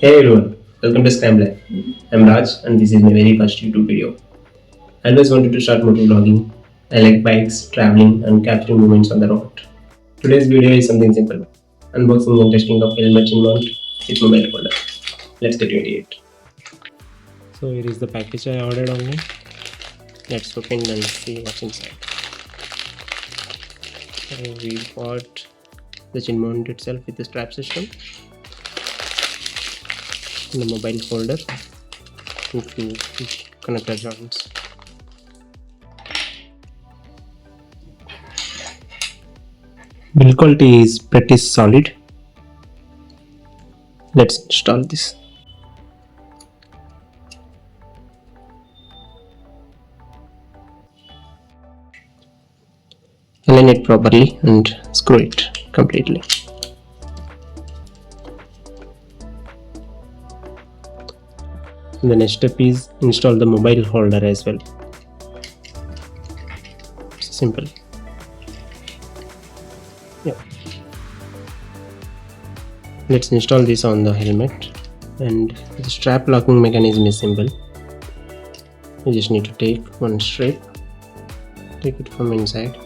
Hey everyone, welcome to Scrambler. I'm Raj and this is my very first YouTube video. I always wanted to start moto vlogging. I like bikes, traveling and capturing moments on the road. Today's video is something simple. Unboxing and testing of helmet chin mount with mobile holder. Let's get into it. So here is the package I ordered online. Let's open and see what's inside. So we got the chin mount itself with the strap system. The mobile holder with two connector joints. Build quality is pretty solid. Let's install this. Align it properly and screw it completely. The next step is install the mobile holder as well. It's simple. Yeah. Let's install this on the helmet, and the strap locking mechanism is simple. You just need to take one strip, take it from inside,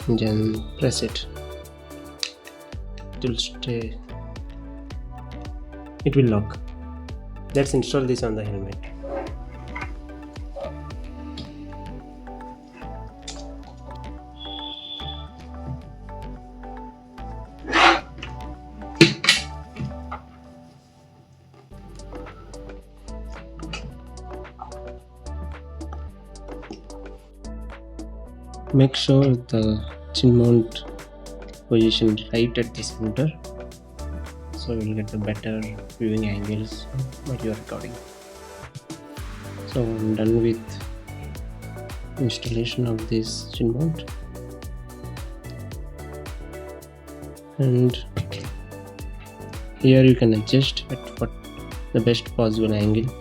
and then press it. It will stay. It will lock. Let's install this on the helmet. Make sure the chin mount position right at the center, so you will get the better viewing angles while you are recording. So I'm done with installation of this chin mount, and here you can adjust at what the best possible angle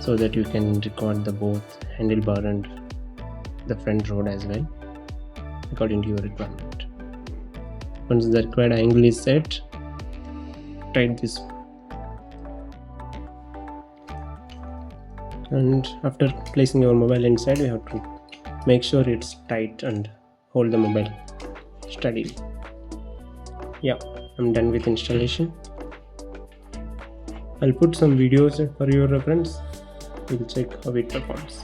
so that you can record the both handlebar and the front road as well according to your requirement. Once the required angle is set, tight this, and after placing your mobile inside, you have to make sure it's tight and hold the mobile steadily. Yeah, I'm done with installation. I'll put some videos for your reference. We'll check how it performs.